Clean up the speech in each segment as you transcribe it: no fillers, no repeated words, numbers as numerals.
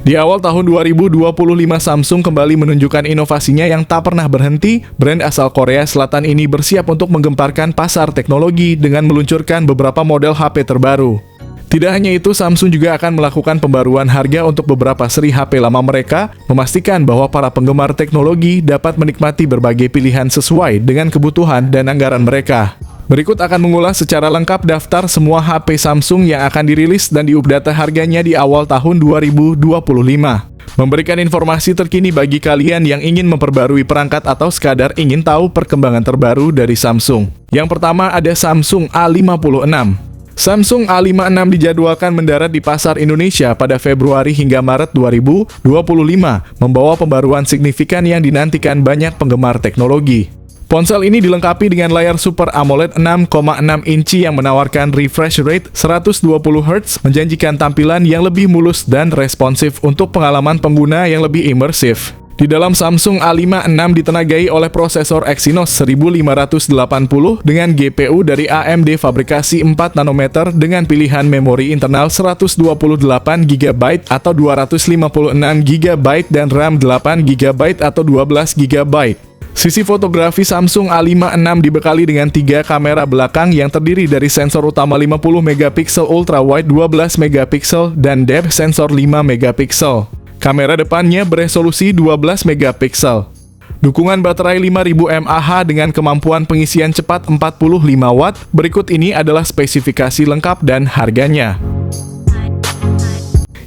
Di awal tahun 2025, Samsung kembali menunjukkan inovasinya yang tak pernah berhenti. Brand asal Korea Selatan ini bersiap untuk menggemparkan pasar teknologi dengan meluncurkan beberapa model HP terbaru. Tidak hanya itu, Samsung juga akan melakukan pembaruan harga untuk beberapa seri HP lama mereka, memastikan bahwa para penggemar teknologi dapat menikmati berbagai pilihan sesuai dengan kebutuhan dan anggaran mereka. Berikut akan mengulas secara lengkap daftar semua HP Samsung yang akan dirilis dan diupdate harganya di awal tahun 2025. Memberikan informasi terkini bagi kalian yang ingin memperbarui perangkat atau sekadar ingin tahu perkembangan terbaru dari Samsung. Yang pertama ada Samsung A56. Samsung A56 dijadwalkan mendarat di pasar Indonesia pada Februari hingga Maret 2025, membawa pembaruan signifikan yang dinantikan banyak penggemar teknologi. Ponsel ini dilengkapi dengan layar Super AMOLED 6,6 inci yang menawarkan refresh rate 120 Hz, menjanjikan tampilan yang lebih mulus dan responsif untuk pengalaman pengguna yang lebih imersif. Di dalam Samsung A56 ditenagai oleh prosesor Exynos 1580 dengan GPU dari AMD fabrikasi 4 nanometer dengan pilihan memori internal 128GB atau 256GB dan RAM 8GB atau 12GB. Sisi fotografi Samsung A56 dibekali dengan 3 kamera belakang yang terdiri dari sensor utama 50MP ultrawide 12MP dan depth sensor 5MP. Kamera depannya beresolusi 12MP. Dukungan baterai 5000 mAh dengan kemampuan pengisian cepat 45 Watt. Berikut ini adalah spesifikasi lengkap dan harganya.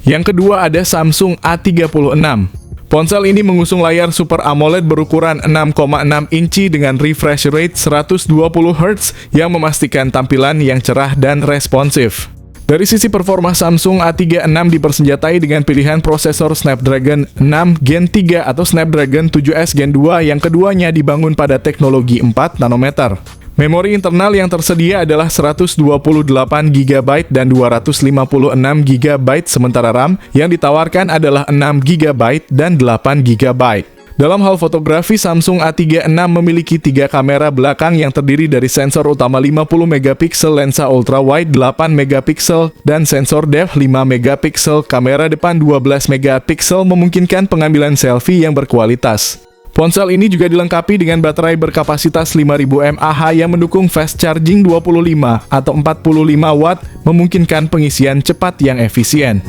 Yang kedua ada Samsung A36. Ponsel ini mengusung layar Super AMOLED berukuran 6,6 inci dengan refresh rate 120 Hz yang memastikan tampilan yang cerah dan responsif. Dari sisi performa, Samsung A36 dipersenjatai dengan pilihan prosesor Snapdragon 6 Gen 3 atau Snapdragon 7S Gen 2 yang keduanya dibangun pada teknologi 4 nanometer. Memori internal yang tersedia adalah 128GB dan 256GB, sementara RAM yang ditawarkan adalah 6GB dan 8GB. Dalam hal fotografi, Samsung A36 memiliki 3 kamera belakang yang terdiri dari sensor utama 50MP, lensa ultrawide 8MP, dan sensor depth 5MP. Kamera depan 12MP memungkinkan pengambilan selfie yang berkualitas. Ponsel ini juga dilengkapi dengan baterai berkapasitas 5000 mAh yang mendukung fast charging 25 atau 45 Watt, memungkinkan pengisian cepat yang efisien.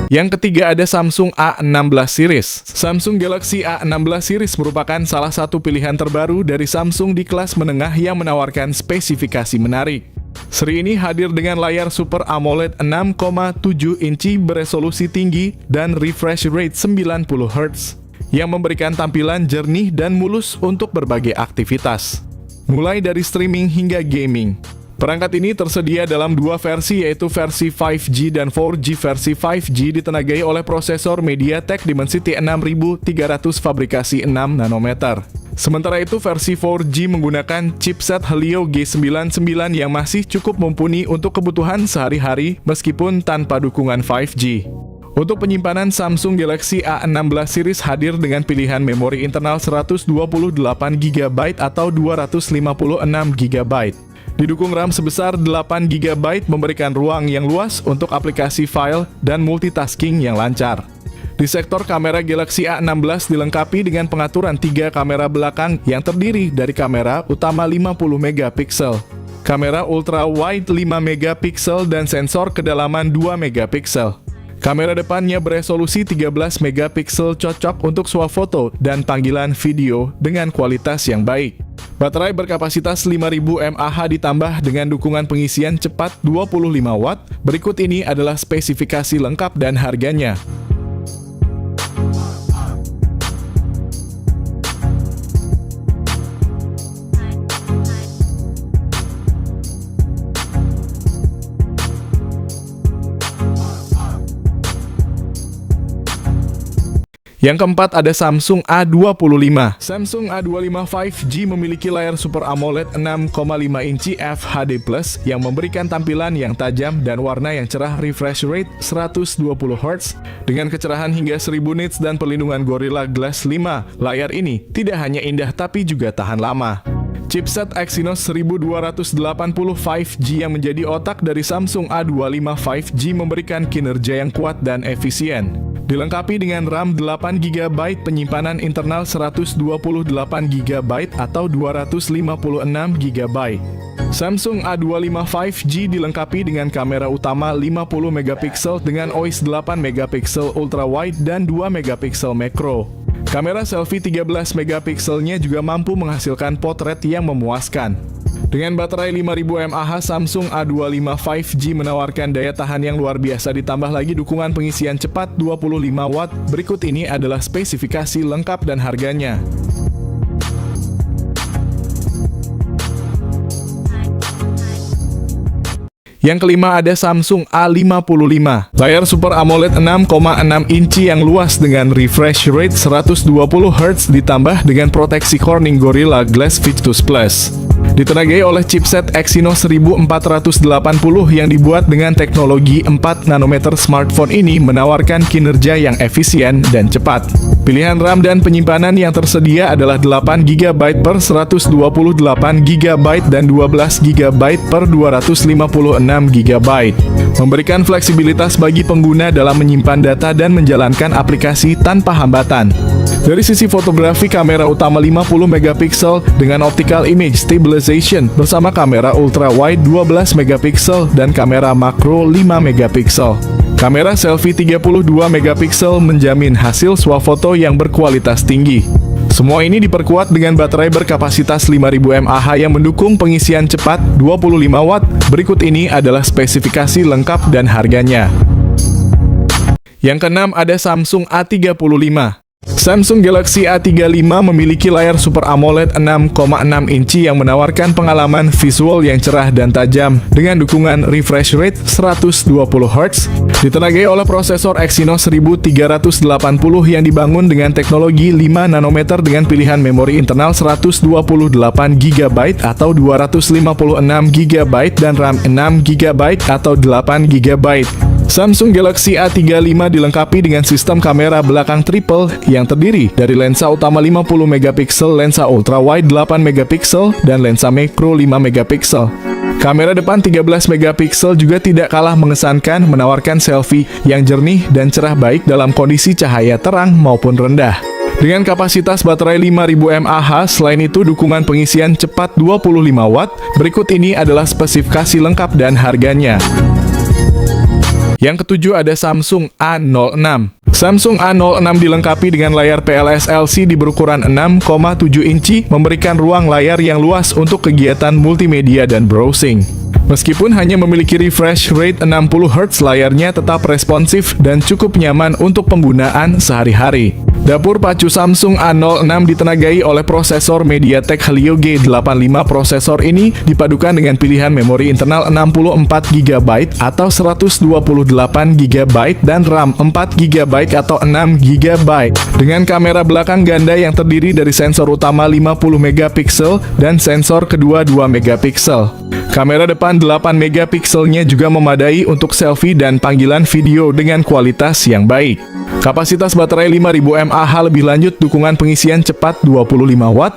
Yang ketiga ada Samsung A16 series. Samsung Galaxy A16 series merupakan salah satu pilihan terbaru dari Samsung di kelas menengah yang menawarkan spesifikasi menarik. Seri ini hadir dengan layar Super AMOLED 6,7 inci beresolusi tinggi dan refresh rate 90 Hz yang memberikan tampilan jernih dan mulus untuk berbagai aktivitas, mulai dari streaming hingga gaming. Perangkat ini tersedia dalam 2 versi, yaitu versi 5G dan 4G. Versi 5G ditenagai oleh prosesor MediaTek Dimensity 6300 fabrikasi 6 nanometer. Sementara itu, versi 4G menggunakan chipset Helio G99 yang masih cukup mumpuni untuk kebutuhan sehari-hari meskipun tanpa dukungan 5G. Untuk penyimpanan, Samsung Galaxy A16 series hadir dengan pilihan memori internal 128GB atau 256GB. Didukung RAM sebesar 8GB, memberikan ruang yang luas untuk aplikasi file dan multitasking yang lancar. Di sektor kamera, Galaxy A16 dilengkapi dengan pengaturan 3 kamera belakang yang terdiri dari kamera utama 50MP, kamera ultra wide 5MP dan sensor kedalaman 2MP. Kamera depannya beresolusi 13MP, cocok untuk swafoto dan panggilan video dengan kualitas yang baik. Baterai berkapasitas 5000 mAh ditambah dengan dukungan pengisian cepat 25 Watt. Berikut ini adalah spesifikasi lengkap dan harganya. Yang keempat ada Samsung A25. Samsung A25 5G memiliki layar Super AMOLED 6,5 inci FHD+ yang memberikan tampilan yang tajam dan warna yang cerah, refresh rate 120 Hz dengan kecerahan hingga 1000 nits dan perlindungan Gorilla Glass 5. Layar ini tidak hanya indah tapi juga tahan lama. Chipset Exynos 1280 5G yang menjadi otak dari Samsung A25 5G memberikan kinerja yang kuat dan efisien. Dilengkapi dengan RAM 8GB, penyimpanan internal 128GB atau 256GB. Samsung A25 5G dilengkapi dengan kamera utama 50MP dengan OIS 8MP ultra wide dan 2MP macro. Kamera selfie 13MP-nya juga mampu menghasilkan potret yang memuaskan. Dengan baterai 5000 mAh, Samsung A25 5G menawarkan daya tahan yang luar biasa ditambah lagi dukungan pengisian cepat 25 watt. Berikut ini adalah spesifikasi lengkap dan harganya. Yang kelima ada Samsung A55. Layar Super AMOLED 6,6 inci yang luas dengan refresh rate 120Hz ditambah dengan proteksi Corning Gorilla Glass Victus Plus. Ditenagai oleh chipset Exynos 1480 yang dibuat dengan teknologi 4 nanometer, smartphone ini menawarkan kinerja yang efisien dan cepat. Pilihan RAM dan penyimpanan yang tersedia adalah 8GB per 128GB dan 12GB per 256GB. Memberikan fleksibilitas bagi pengguna dalam menyimpan data dan menjalankan aplikasi tanpa hambatan. Dari sisi fotografi, kamera utama 50MP dengan optical image stabilization bersama kamera ultra wide 12MP dan kamera makro 5MP. Kamera selfie 32MP menjamin hasil swafoto yang berkualitas tinggi. Semua ini diperkuat dengan baterai berkapasitas 5000 mAh yang mendukung pengisian cepat 25 watt. Berikut ini adalah spesifikasi lengkap dan harganya. Yang keenam ada Samsung A35. Samsung Galaxy A35 memiliki layar Super AMOLED 6,6 inci yang menawarkan pengalaman visual yang cerah dan tajam dengan dukungan refresh rate 120Hz. Ditenagai oleh prosesor Exynos 1380 yang dibangun dengan teknologi 5 nanometer dengan pilihan memori internal 128GB atau 256GB dan RAM 6GB atau 8GB. Samsung Galaxy A35 dilengkapi dengan sistem kamera belakang triple yang terdiri dari lensa utama 50MP, lensa ultra wide 8MP, dan lensa makro 5MP. Kamera depan 13MP juga tidak kalah mengesankan, menawarkan selfie yang jernih dan cerah baik dalam kondisi cahaya terang maupun rendah. Dengan kapasitas baterai 5000 mAh, selain itu dukungan pengisian cepat 25 watt. Berikut ini adalah spesifikasi lengkap dan harganya. Yang ketujuh ada Samsung A06. Samsung A06 dilengkapi dengan layar PLS LCD berukuran 6,7 inci, memberikan ruang layar yang luas untuk kegiatan multimedia dan browsing. Meskipun hanya memiliki refresh rate 60Hz, layarnya tetap responsif dan cukup nyaman untuk penggunaan sehari-hari. Dapur pacu Samsung A06 ditenagai oleh prosesor MediaTek Helio G85. Prosesor ini dipadukan dengan pilihan memori internal 64GB atau 128GB dan RAM 4GB atau 6GB. Dengan kamera belakang ganda yang terdiri dari sensor utama 50MP dan sensor kedua 2MP. Kamera depan 8MP-nya juga memadai untuk selfie dan panggilan video dengan kualitas yang baik. Kapasitas baterai 5000 mAh, lebih lanjut dukungan pengisian cepat 25 watt.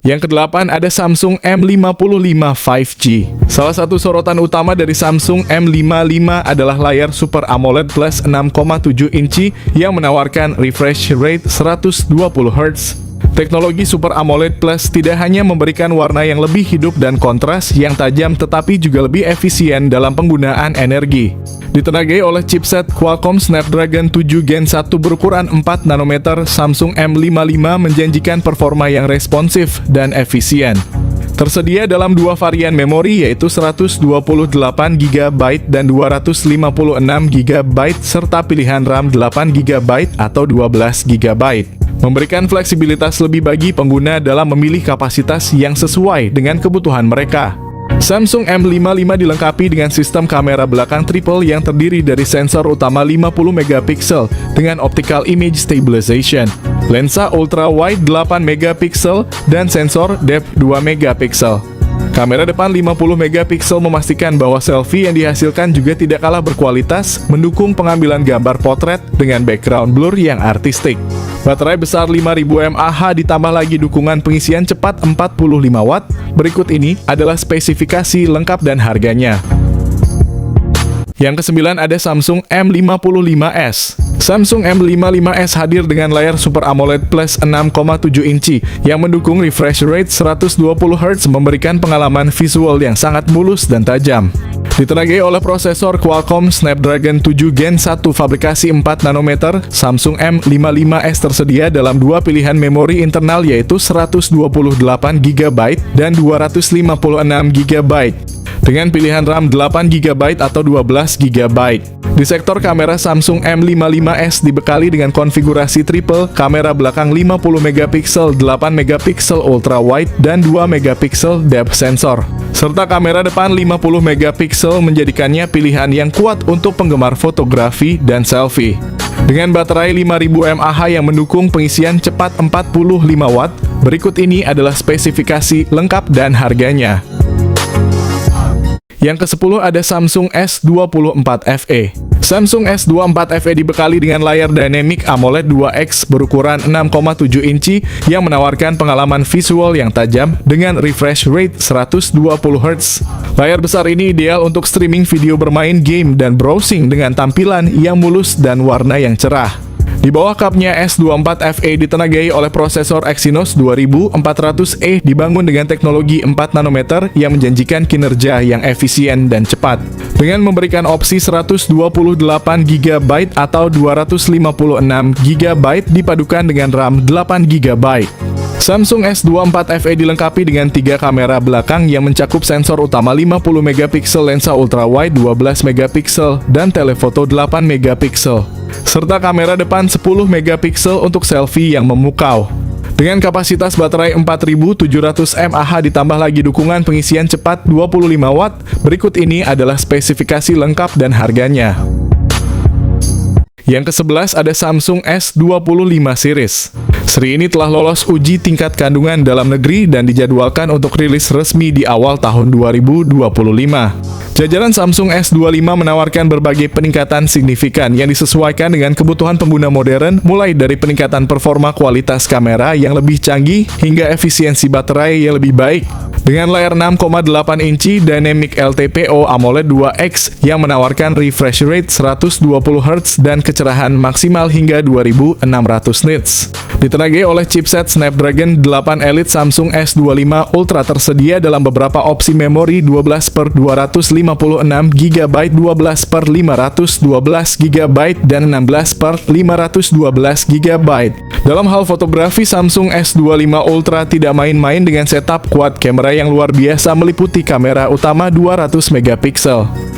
Yang kedelapan ada Samsung M55 5G. Salah satu sorotan utama dari Samsung M55 adalah layar Super AMOLED Plus 6,7 inci yang menawarkan refresh rate 120Hz. Teknologi Super AMOLED Plus tidak hanya memberikan warna yang lebih hidup dan kontras yang tajam, tetapi juga lebih efisien dalam penggunaan energi. Ditenagai oleh chipset Qualcomm Snapdragon 7 Gen 1 berukuran 4 nanometer, Samsung M55 menjanjikan performa yang responsif dan efisien. Tersedia dalam dua varian memori, yaitu 128GB dan 256GB, serta pilihan RAM 8GB atau 12GB. Memberikan fleksibilitas lebih bagi pengguna dalam memilih kapasitas yang sesuai dengan kebutuhan mereka. Samsung M55 dilengkapi dengan sistem kamera belakang triple yang terdiri dari sensor utama 50MP dengan optical image stabilization, lensa ultra wide 8MP dan sensor depth 2MP. Kamera depan 50 megapiksel memastikan bahwa selfie yang dihasilkan juga tidak kalah berkualitas, mendukung pengambilan gambar potret dengan background blur yang artistik. Baterai besar 5000 mAh ditambah lagi dukungan pengisian cepat 45 watt. Berikut ini adalah spesifikasi lengkap dan harganya. Yang ke-9 ada Samsung M55s. Samsung M55s hadir dengan layar Super AMOLED Plus 6,7 inci yang mendukung refresh rate 120Hz, memberikan pengalaman visual yang sangat mulus dan tajam. Ditenagai oleh prosesor Qualcomm Snapdragon 7 Gen 1 fabrikasi 4 nanometer, Samsung M55s tersedia dalam dua pilihan memori internal yaitu 128GB dan 256GB. Dengan pilihan RAM 8GB atau 12GB. Di sektor kamera, Samsung M55s dibekali dengan konfigurasi triple, kamera belakang 50MP, 8MP ultra wide, dan 2MP depth sensor. Serta kamera depan 50MP menjadikannya pilihan yang kuat untuk penggemar fotografi dan selfie. Dengan baterai 5000 mAh yang mendukung pengisian cepat 45 watt, berikut ini adalah spesifikasi lengkap dan harganya. Yang ke-10 ada Samsung S24 FE. Samsung S24 FE dibekali dengan layar Dynamic AMOLED 2X berukuran 6,7 inci yang menawarkan pengalaman visual yang tajam dengan refresh rate 120Hz. Layar besar ini ideal untuk streaming video, bermain game, dan browsing dengan tampilan yang mulus dan warna yang cerah. Di bawah kapnya, S24 FE ditenagai oleh prosesor Exynos 2400E dibangun dengan teknologi 4 nanometer yang menjanjikan kinerja yang efisien dan cepat. Dengan memberikan opsi 128GB atau 256GB dipadukan dengan RAM 8GB. Samsung S24 FE dilengkapi dengan 3 kamera belakang yang mencakup sensor utama 50MP, lensa ultrawide 12MP, dan telefoto 8MP. Serta kamera depan 10MP untuk selfie yang memukau. Dengan kapasitas baterai 4700 mAh ditambah lagi dukungan pengisian cepat 25 watt, berikut ini adalah spesifikasi lengkap dan harganya. Yang ke-11 ada Samsung S25 series. Seri ini telah lolos uji tingkat kandungan dalam negeri dan dijadwalkan untuk rilis resmi di awal tahun 2025. Jajaran Samsung S25 menawarkan berbagai peningkatan signifikan yang disesuaikan dengan kebutuhan pengguna modern, mulai dari peningkatan performa kualitas kamera yang lebih canggih hingga efisiensi baterai yang lebih baik. Dengan layar 6,8 inci Dynamic LTPO AMOLED 2X yang menawarkan refresh rate 120Hz dan kecerahan maksimal hingga 2600 nits. Ditenagai oleh chipset Snapdragon 8 Elite, Samsung S25 Ultra tersedia dalam beberapa opsi memori 12/256GB, 12/512GB, dan 16/512GB. Dalam hal fotografi, Samsung S25 Ultra tidak main-main dengan setup quad kamera yang luar biasa meliputi kamera utama 200MP,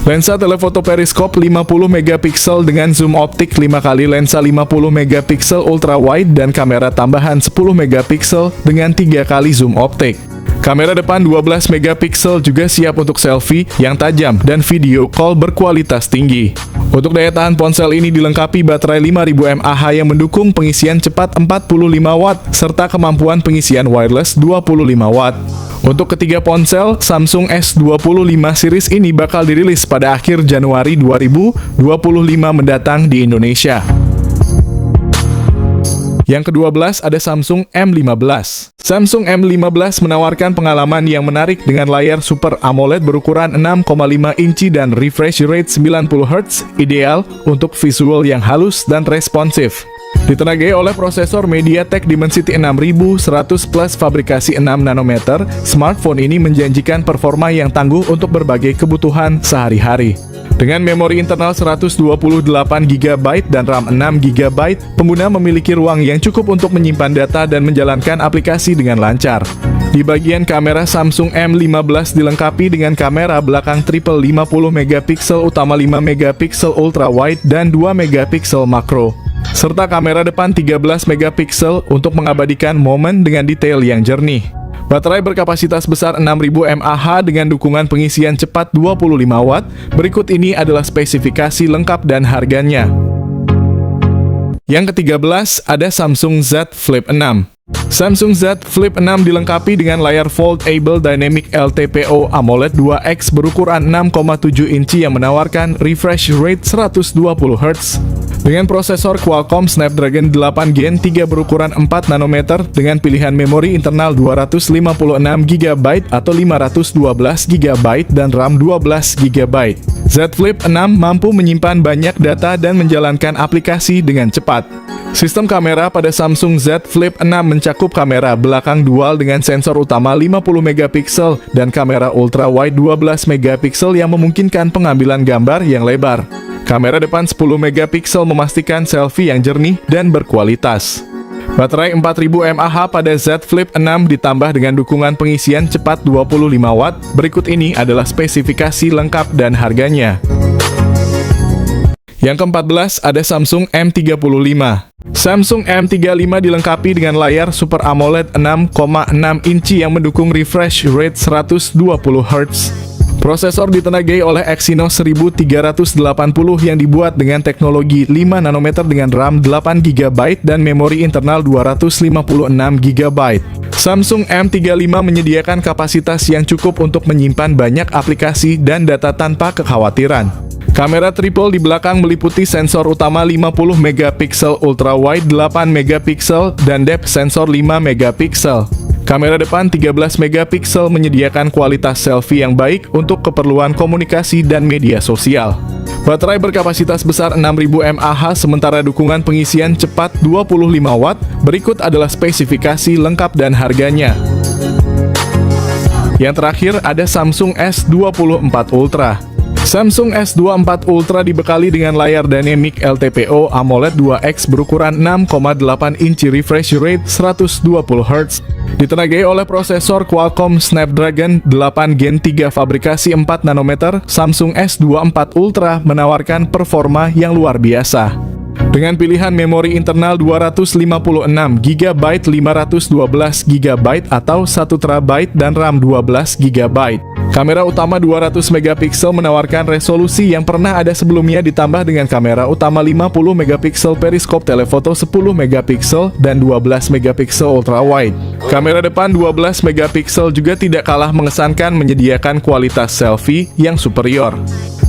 lensa telefoto periskop 50MP dengan zoom optik 5 kali, lensa 50MP ultra wide, dan kamera tambahan 10MP dengan 3 kali zoom optik. Kamera depan 12MP juga siap untuk selfie yang tajam dan video call berkualitas tinggi. Untuk daya tahan ponsel ini dilengkapi baterai 5000 mAh yang mendukung pengisian cepat 45 watt serta kemampuan pengisian wireless 25 watt. Untuk ketiga ponsel, Samsung S25 series ini bakal dirilis pada akhir Januari 2025 mendatang di Indonesia. Yang ke-12 ada Samsung M15. Samsung M15 menawarkan pengalaman yang menarik dengan layar Super AMOLED berukuran 6,5 inci dan refresh rate 90Hz, ideal untuk visual yang halus dan responsif. Ditenagai oleh prosesor MediaTek Dimensity 6100 Plus fabrikasi 6 nanometer, smartphone ini menjanjikan performa yang tangguh untuk berbagai kebutuhan sehari-hari. Dengan memori internal 128GB dan RAM 6GB, pengguna memiliki ruang yang cukup untuk menyimpan data dan menjalankan aplikasi dengan lancar. Di bagian kamera, Samsung M15 dilengkapi dengan kamera belakang triple 50MP, utama 5MP ultra wide, dan 2MP makro. Serta kamera depan 13MP untuk mengabadikan momen dengan detail yang jernih. Baterai berkapasitas besar 6000 mAh dengan dukungan pengisian cepat 25 watt. Berikut ini adalah spesifikasi lengkap dan harganya. Yang ke-13 ada Samsung Z Flip 6. Samsung Z Flip 6 dilengkapi dengan layar Foldable Dynamic LTPO AMOLED 2X berukuran 6,7 inci yang menawarkan refresh rate 120 Hz. Dengan prosesor Qualcomm Snapdragon 8 Gen 3 berukuran 4 nanometer dengan pilihan memori internal 256 GB atau 512 GB dan RAM 12 GB. Z Flip 6 mampu menyimpan banyak data dan menjalankan aplikasi dengan cepat. Sistem kamera pada Samsung Z Flip 6 mencakup kamera belakang dual dengan sensor utama 50 megapiksel dan kamera ultra wide 12 megapiksel yang memungkinkan pengambilan gambar yang lebar. Kamera depan 10 megapiksel memastikan selfie yang jernih dan berkualitas. Baterai 4000 mAh pada Z Flip 6 ditambah dengan dukungan pengisian cepat 25 Watt. Berikut ini adalah spesifikasi lengkap dan harganya. Yang ke-14 ada Samsung M35. Samsung M35 dilengkapi dengan layar Super AMOLED 6,6 inci yang mendukung refresh rate 120 Hz. Prosesor ditenagai oleh Exynos 1380 yang dibuat dengan teknologi 5 nanometer dengan RAM 8 GB dan memori internal 256 GB. Samsung M35 menyediakan kapasitas yang cukup untuk menyimpan banyak aplikasi dan data tanpa kekhawatiran. Kamera triple di belakang meliputi sensor utama 50 megapiksel ultra wide 8 megapiksel dan depth sensor 5 megapiksel. Kamera depan 13 megapiksel menyediakan kualitas selfie yang baik untuk keperluan komunikasi dan media sosial. Baterai berkapasitas besar 6000 mAh sementara dukungan pengisian cepat 25 Watt. Berikut adalah spesifikasi lengkap dan harganya. Yang terakhir ada Samsung S24 Ultra. Samsung S24 Ultra dibekali dengan layar Dynamic LTPO AMOLED 2X berukuran 6,8 inci refresh rate 120 Hz. Ditenagai oleh prosesor Qualcomm Snapdragon 8 Gen 3 fabrikasi 4 nanometer, Samsung S24 Ultra menawarkan performa yang luar biasa. Dengan pilihan memori internal 256 GB, 512 GB atau 1 TB dan RAM 12 GB. Kamera utama 200 megapiksel menawarkan resolusi yang pernah ada sebelumnya ditambah dengan kamera utama 50 megapiksel periskop telefoto 10 megapiksel dan 12 megapiksel ultra wide. Kamera depan 12 megapiksel juga tidak kalah mengesankan menyediakan kualitas selfie yang superior.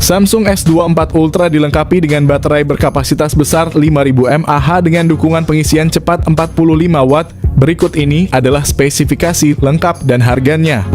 Samsung S24 Ultra dilengkapi dengan baterai berkapasitas besar 5000 mAh dengan dukungan pengisian cepat 45 Watt. Berikut ini adalah spesifikasi lengkap dan harganya.